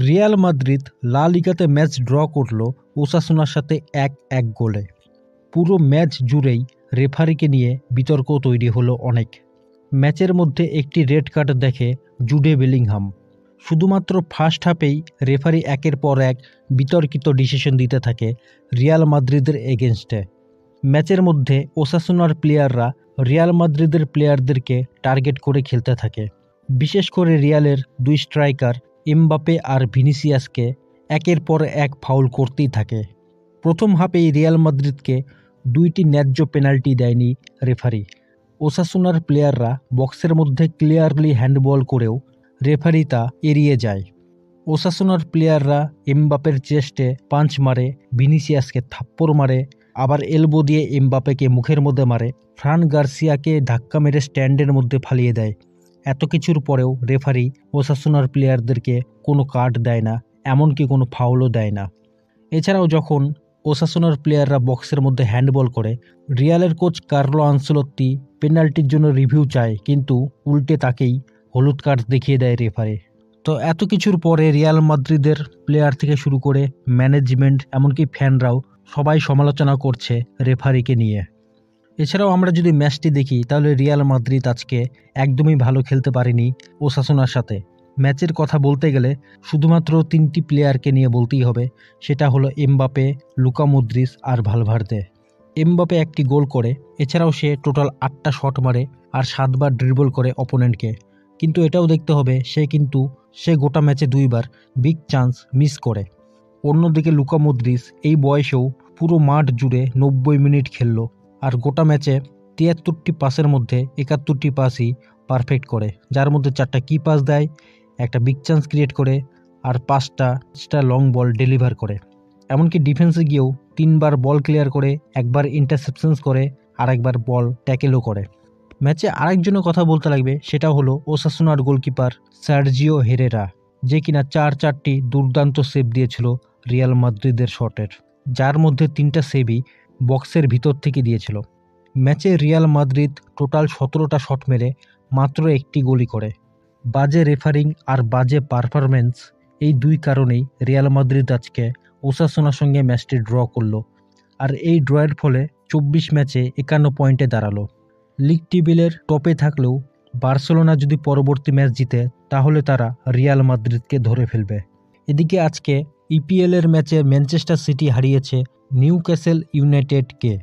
Real Madrid লা লিগাতে match draw করল ওসাসুনার সাথে 1-1 গোলে। পুরো ম্যাচ জুড়েই রেফারিকে নিয়ে বিতর্ক তৈরি হলো অনেক। ম্যাচের মধ্যে একটি রেড কার্ড দেখে জুডে বেলিংহাম। শুধুমাত্র ফার্স্ট হাফেই রেফারি একের পর এক বিতর্কিত ডিসিশন দিতে থাকে রিয়াল মাদ্রিদের এগেনস্টে। ম্যাচের মধ্যে ওসাসুনার প্লেয়াররা রিয়াল মাদ্রিদের প্লেয়ারদেরকে টার্গেট করে খেলতে থাকে। বিশেষ করে রিয়ালের দুই স্ট্রাইকার এমবাপে আর ভিনিসিয়াসকে একের পর এক ফাউল করতেই থাকে। প্রথম হাফেই রিয়াল মাদ্রিদকে 2টি ন্যায্য পেনাল্টি দেয়নি রেফারি। ওসাসুনার প্লেয়াররা বক্সের মধ্যে ক্লিয়ারলি হ্যান্ডবল করেও রেফারি তা এড়িয়ে যায়। ওসাসুনার প্লেয়াররা এমবাপের চেস্টে পাঞ্চ মারে, ভিনিসিয়াসকে থাপ্পড় মারে, আবার এলবো দিয়ে এমবাপেকে মুখের মধ্যে মারে, ফ্রান গার্সিয়াকে ধাক্কা মেরে স্ট্যান্ডের মধ্যে ফালিয়ে দেয়। এত কিছুর পরেও রেফারি ওসাসুনার প্লেয়ারদেরকে কোনো কার্ড দেয় না, এমনকি কোনো ফাউলও দেয় না। এছাড়াও যখন ওসাসুনার প্লেয়াররা বক্সের মধ্যে হ্যান্ডবল করে, রিয়ালের কোচ কার্লো আনসেলোত্তি পেনাল্টির জন্য রিভিউ চায়, কিন্তু উল্টে তাকেই হলুদ কার্ড দেখিয়ে দেয় রেফারি। তো এত কিছুর পরে রিয়াল মাদ্রিদের প্লেয়ার থেকে শুরু করে ম্যানেজমেন্ট, এমনকি ফ্যানরাও সবাই সমালোচনা করছে রেফারিকে নিয়ে। এছাড়াও আমরা যদি ম্যাচটি দেখি তাহলে রিয়াল মাদ্রিদ আজকে একদমই ভালো খেলতে পারেনি ওসাসুনার সাথে। ম্যাচের কথা বলতে গেলে শুধুমাত্র 3টি প্লেয়ারকে নিয়ে বলতেই হবে, সেটা হলো এমবাপে, লুকা মদ্রিচ আর ভালভার্দে। এমবাপে 1টি গোল করে, এছাড়াও সে টোটাল 8টা শট মারে আর 7বার ড্রিবল করে অপোনেন্টকে। কিন্তু এটাও দেখতে হবে সে গোটা ম্যাচে 2বার বিগ চান্স মিস করে। অন্যদিকে লুকা মদ্রিচ এই বয়সেও পুরো মাঠ জুড়ে 90 মিনিট খেলল আর গোটা ম্যাচে 73টি পাসের মধ্যে 71টি পাসই পারফেক্ট করে, যার মধ্যে 4টা কি পাস দেয়, একটা বিগ চান্স ক্রিয়েট করে আর 5টা লং বল ডেলিভার করে। এমনকি ডিফেন্সে গিয়েও 3বার বল ক্লিয়ার করে, 1বার ইন্টারসেপশনস করে আর 1বার বল ট্যাকেলও করে। ম্যাচে আরেকজনের কথা বলতে লাগবে, সেটা হলো ওসাসুনার গোলকিপার সার্জিও হেরেরা, যে কিনা 4টি দুর্দান্ত সেভ দিয়েছিল রিয়াল মাদ্রিদের শটের, যার মধ্যে 3টা সেভই বক্সের ভিতর থেকে দিয়েছিল। ম্যাচে রিয়াল মাদ্রিদ টোটাল 17টা শট মেরে মাত্র 1টি গোলই করে। বাজে রেফারিং আর বাজে পারফরমেন্স, এই 2 কারণেই রিয়াল মাদ্রিদ আজকে ওসাসুনার সঙ্গে ম্যাচটি ড্র করলো। আর এই ড্রয়ের ফলে 24 ম্যাচে 51 পয়েন্টে দাঁড়ালো। লিগ টেবিলের টপে থাকলেও বার্সেলোনা যদি পরবর্তী ম্যাচ জিতে তাহলে তারা রিয়াল মাদ্রিদকে ধরে ফেলবে। এদিকে আজকে ইপিএলের ম্যাচে ম্যানচেস্টার সিটি হারিয়েছে নিউক্যাসল ইউনাইটেডকে।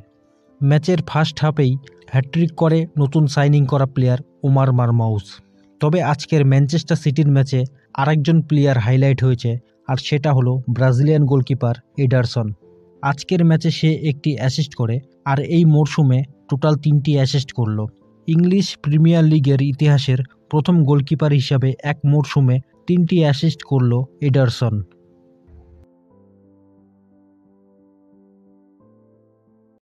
ম্যাচের ফার্স্ট হাফেই হ্যাট্রিক করে নতুন সাইনিং করা প্লেয়ার ওমার মারমাউস। তবে আজকের ম্যানচেস্টার সিটির ম্যাচে আরেকজন প্লেয়ার হাইলাইট হয়েছে, আর সেটা হলো ব্রাজিলিয়ান গোলকিপার এডারসন। আজকের ম্যাচে সে 1টি অ্যাসিস্ট করে আর এই মরশুমে টোটাল 3টি অ্যাসিস্ট করল। ইংলিশ প্রিমিয়ার লিগের ইতিহাসের প্রথম গোলকিপার হিসাবে এক মরশুমে 3টি অ্যাসিস্ট করল এডারসন।